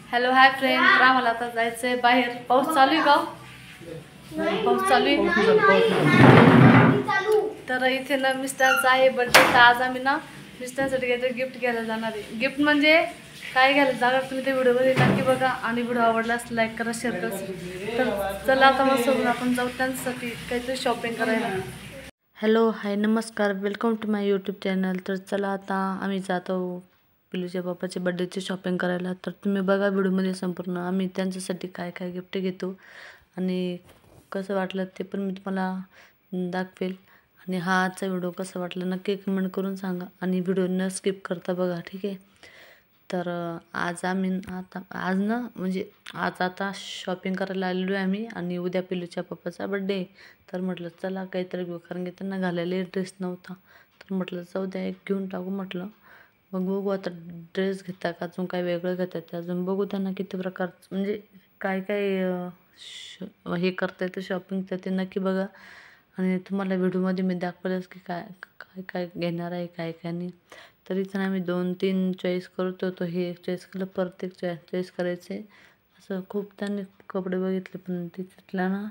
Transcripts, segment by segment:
Hello hi friend, तर आम्हाला आता जायचंय बाहेर. पाऊस चालू आहे का? पाऊस चालू आहे. तर इथे ना मिस्टरांचा आहे बर्थडे. तर आज आम्ही ना मिस्टरांसाठी काहीतरी गिफ्ट घ्यायला जाणार आहे. गिफ्ट म्हणजे काय घ्यायला जाणार तुम्ही ते व्हिडिओमध्ये नक्की बघा. आणि व्हिडिओ आवडला असं लाईक करा, शेअर करा. तर चला आता मग सोबत आपण जाऊ त्यांच्यासाठी काहीतरी शॉपिंग करायला. हॅलो हाय नमस्कार, welcome to my YouTube channel. तर चला आता आम्ही जातो पिलूच्या बाप्पाच्या बड्डेची शॉपिंग करायला. तर तुम्ही बघा व्हिडिओमध्ये संपूर्ण आम्ही त्यांच्यासाठी काय काय गिफ्ट घेतो आणि कसं वाटलं ते पण मी तुम्हाला दाखवेल. आणि हा आजचा व्हिडिओ कसा वाटला नक्की कमेंट करून सांगा आणि व्हिडिओ न स्किप करता बघा, ठीक आहे. तर आज आता शॉपिंग करायला आलेलो आहे आम्ही. आणि उद्या पिलूच्या पप्पाचा बड्डे. तर म्हटलं चला काहीतरी घेऊ, कारण की त्यांना घालायला ड्रेस नव्हता. तर म्हटलं जाऊ द्या एक घेऊन टाकू म्हटलं. मग बघू आता ड्रेस घेता का अजून काय वेगळं घेतात ते अजून बघू. त्यांना किती प्रकार म्हणजे काय काय हे करता येतं शॉपिंग, तर ते नक्की बघा. आणि तुम्हाला व्हिडिओमध्ये मी दाखवलंच की काय काय काय घेणार आहे काय काय नाही. तरी तर आम्ही 2-3 चॉईस करत होतो. हे एक चॉईस केलं, परत एक चॉईस करायचे. असं खूप त्यांनी कपडे बघितले, पण तिथला ना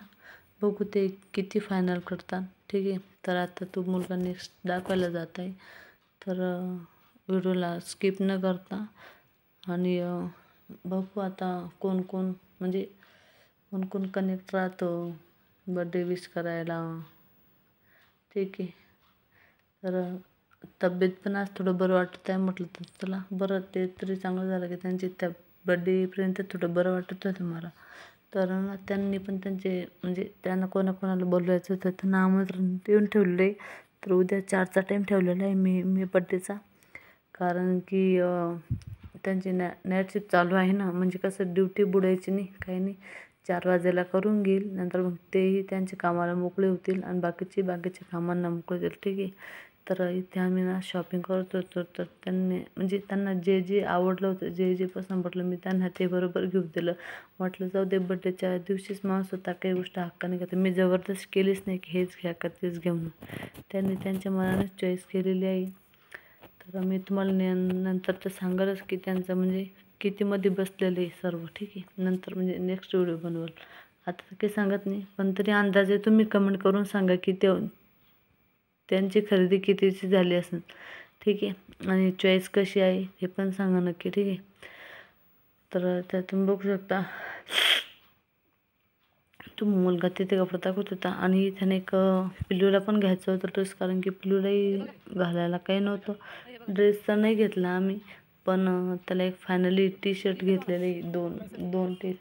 बघू ते किती फायनल करतात, ठीक आहे. तर आता तो मुलगा नेक्स्ट दाखवायला जात आहे. तर व्हिडिओला स्किप न करता आणि बघू आता कोण कोण म्हणजे कोण कोण कनेक्ट राहतो बड्डे विश करायला, ठीक आहे. तर तब्येत पण आज थोडं बरं वाटत आहे. म्हटलं तर चला बरं, ते तरी चांगलं झालं की त्यांची त्या बड्डेपर्यंत थोडं बरं वाटत होतं मला. तर ना त्यांनी पण त्यांचे म्हणजे त्यांना कोणाकोणाला बोलवायचं होतं त्यांना आमंत्रण देऊन ठेवलेलं आहे. तर उद्या 4चा टाईम ठेवलेला आहे मी बड्डेचा, कारण की त्यांची नाईट शिफ्ट चालू आहे ना. म्हणजे कसं ड्युटी बुडायची नाही काही नाही, 4 वाजेला करून घेईल. नंतर मग तेही त्यांच्या कामाला मोकळे होतील आणि बाकीच्या कामांना मोकळे होतील, ठीक आहे. तर इथे आम्ही ना शॉपिंग करत होतो. तर त्यांना जे जे आवडलं होतं, जे जे पसंत पडलं मी त्यांना ते बरोबर घेऊन दिलं. म्हटलं जाऊ दे बड्डेच्या दिवशीच माणूस होता, काही गोष्ट हक्काने घेते. मी जबरदस्त केलीच नाही की हेच घ्या का तेच घ्या म्हणून. त्यांनी त्यांच्या मनानेच चॉईस केलेली आहे. तर मी तुम्हाला नंतर तर सांगालच की त्यांचं म्हणजे कितीमध्ये बसलेलं आहे सर्व, ठीक आहे. नंतर म्हणजे नेक्स्ट व्हिडिओ बनवल. आता तर काही सांगत नाही, पण तरी अंदाजे तुम्ही कमेंट करून सांगा की त्यांची खरेदी कितीची झाली असेल, ठीक आहे. आणि चॉईस कशी आहे हे पण सांगा नक्की, ठीक आहे. तर त्यातून बघू शकता तो मुलगा तिथे कपडे दाखवत होता. आणि त्याने एक पिल्लूला पण घ्यायचं होतं ड्रेस, कारण की पिल्लूलाही घालायला काही नव्हतं. ड्रेस तर नाही घेतला आम्ही, पण त्याला एक फायनली टी शर्ट घेतलेले, दोन टी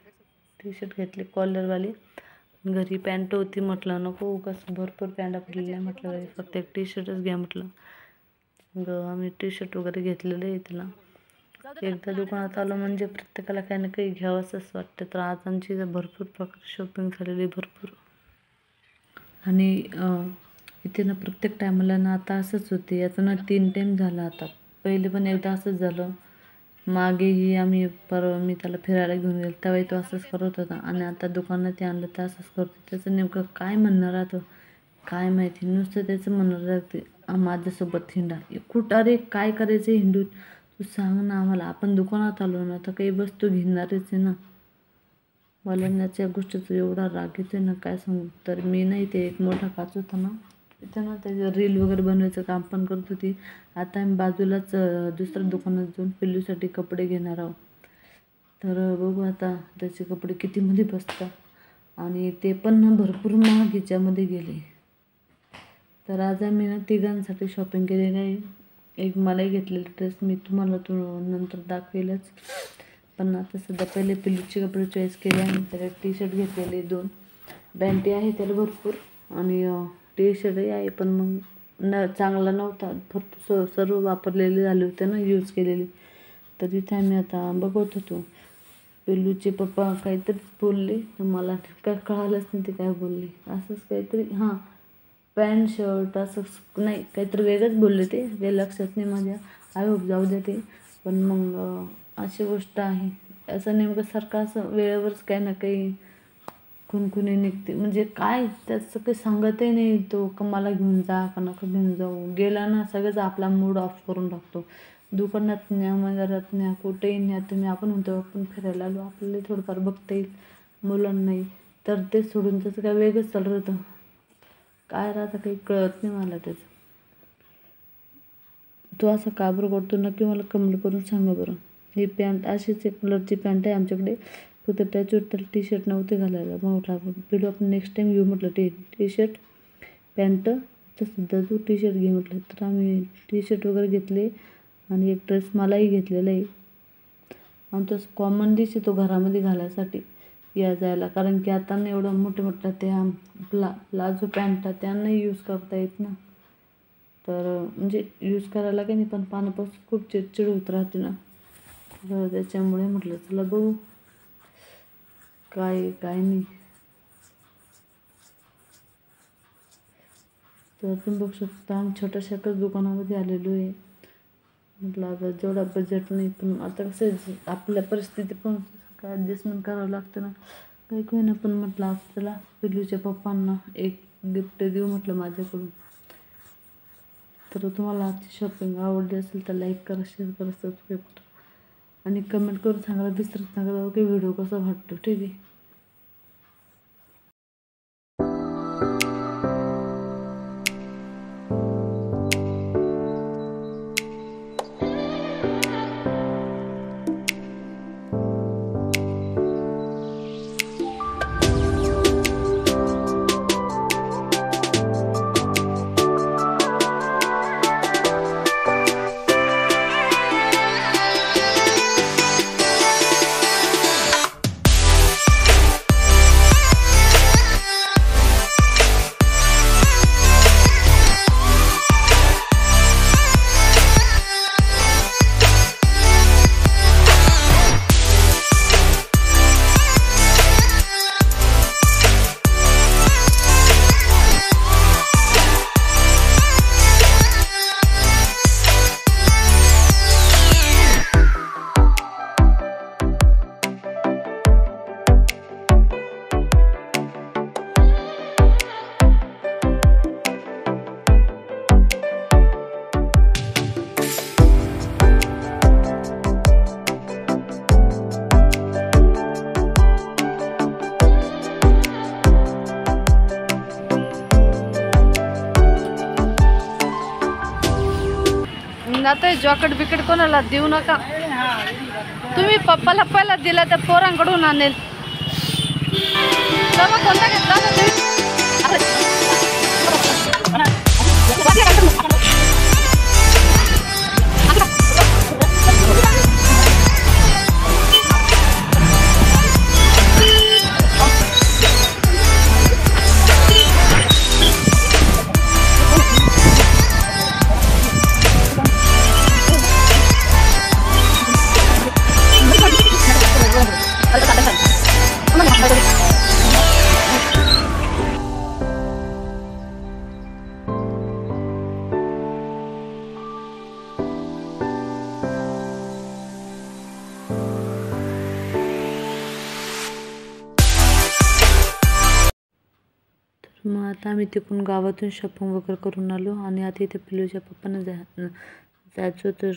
शर्ट घेतले कॉलरवाले. घरी पॅन्ट होती, म्हटलं नको उगाच भरपूर पॅन्टा पडलेल्या, म्हटलं घरी फक्त एक टी शर्टच घ्या म्हटलं. मग आम्ही टी शर्ट वगैरे घेतलेलं आहे त्याला. एकदा दुकानात आलो म्हणजे प्रत्येकाला काही ना काही घ्यावंसंच वाटतं. तर आज आमची भरपूर प्रकारे शॉपिंग झालेली भरपूर. आणि इथे ना प्रत्येक टायमाला ना आता असंच होते. आता ना 3 टाईम झाला. आता पहिले पण एकदा असंच झालं. मागेही मी त्याला फिरायला घेऊन गेलो तेव्हाही तो असंच करत होता. आणि आता दुकानात आणलं तर असंच करतो. त्याचं नेमकं काय म्हणणं राहतं काय माहिती. नुसतं त्याचं म्हणणं राहते माझ्यासोबत हिंडा. कुठं अरे काय करायचं हिंडून तू सांग ना आम्हाला. आपण दुकानात आलो ना तर काही वस्तू घेणारच आहे ना. मला त्याच्या गोष्टीचा एवढा राग येतोय ना काय सांगू. तर मी नाही ते एक मोठा काच होता ना तिथं ना त्याचं रील वगैरे बनवायचं काम पण करत होती. आता आम्ही बाजूलाच दुसऱ्या दुकानात जाऊन पिल्लूसाठी कपडे घेणार आहोत. तर बघू आता त्याचे कपडे कितीमध्ये बसतात. आणि ते पण ना भरपूर महाग ह्याच्यामध्ये गेले. तर आज आम्ही ना तिघांसाठी शॉपिंग केलेली आहे. एक मलाही घेतलेला ड्रेस मी तुम्हाला नंतर दाखवेलच. पण आता सध्या पहिले पिल्लूचे कपडे चॉईस केले आणि त्याला टी शर्ट घेतलेले 2. पॅन्टी आहे त्याला भरपूर आणि टी शर्टही आहे, पण मग चांगला नव्हता. भरपूर सर्व वापरलेले झाले होते ना, यूज केलेले. तर इथे आम्ही आता बघत होतो. पिल्लूचे पप्पा काहीतरी बोलले तर मला काय कळालंच नाही ते काय बोलले. असंच काहीतरी पॅन्ट शर्ट असं नाही काहीतरी वेगळंच बोलले ते, काही लक्षात नाही माझ्या. आय होप जाऊ दे ते. पण मग अशी गोष्ट आहे. असं नेमकं सारखं असं वेळेवरच काही ना काही खुणखुणी निघते. म्हणजे काय त्याचं काही सांगतही नाही तो का मला घेऊन जा का नका घेऊन जाऊ. गेला ना सगळंच आपला मूड ऑफ करून टाकतो. दुकानात न्या, मंदिरात न्या, कुठेही न्या तुम्ही. आपण म्हणतो आपण फिरायला आलो, आपल्याला थोडंफार बघता येईल, मुलांनाही. तर ते सोडून त्याचं काय वेगळंच चालू राहतं. काय राहतं काही कळत नाही मला त्याचं. तो असं का बरं करतो नक्की मला कमेंट करून सांगा बरं. ही पॅन्ट अशीच एक कलरची पॅन्ट आहे आमच्याकडे, फक्त त्याच्यावर त्याला टी शर्ट नव्हते घालायला. मग म्हटलं आपण नेक्स्ट टाईम घेऊ म्हटलं टी शर्ट पॅन्ट. तर सुद्धा तू टी शर्ट घे म्हटलं. तर आम्ही टी शर्ट वगैरे घेतले आणि एक ड्रेस मलाही घेतलेला आहे. आणि तो कॉमन डिश आहे तो घरामध्ये घालायसाठी या जायला, कारण की आता ना एवढं मोठ्या त्या प्लाझो पॅन्ट त्यांनाही यूज करता येत ना. तर म्हणजे यूज करायला काही नाही, पण पाण्यापासून खूप चिडचिड होत राहते ना. तर त्याच्यामुळे म्हटलं चला बघू काय नाही. तर तुम्ही बघू शकता आम्ही छोट्याशाच दुकानामध्ये आलेलो आहे. म्हटलं आता जेवढा बजेट नाही, पण आता कसं आपल्या परिस्थिती पण काय ॲडजस्टमेंट करावं लागतं ना. काही ना, पण म्हटलं आपल्याला पिल्लूच्या पप्पांना एक गिफ्ट देऊ म्हटलं माझ्याकडून. तर तुम्हाला आजची शॉपिंग आवडली असेल तर लाईक करा, शेअर करा, सबस्क्राईब करा आणि कमेंट करून सांगायला विसरत नका की व्हिडिओ कसा वाटतो. ठीक आहे. आता जॉकेट बिकेट कोणाला देऊ नका. तुम्ही पप्पाला पहिला दिला तर पोरांकडून आणेल. कोणता घेतला मग आता आम्ही तिकडून गावातून शॉपिंग वगैरे करून आलो आणि आता इथे पिल्लूच्या पप्पांना जायचं तर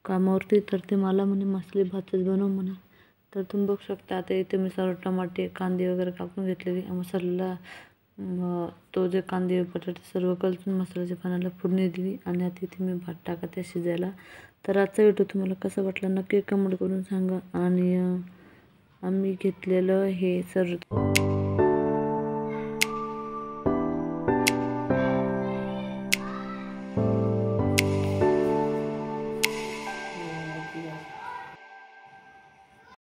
कामावरती. तर ते मला म्हणे मसाले भातच बनव म्हणे. तर तुम्ही बघू शकता आता इथे मी सर्व टमाटे कांदे वगैरे कापून घेतलेले. मसाला तो जे कांदे बटाटे सर्व कलसून मसाल्याच्या पाण्याला फोडणी दिली आणि आता इथे मी भात टाकते शिजायला. तर आजचा व्हिडिओ तुम्हाला कसा वाटला नक्की कमेंट करून सांगा. आणि आम्ही घेतलेलं हे सर्व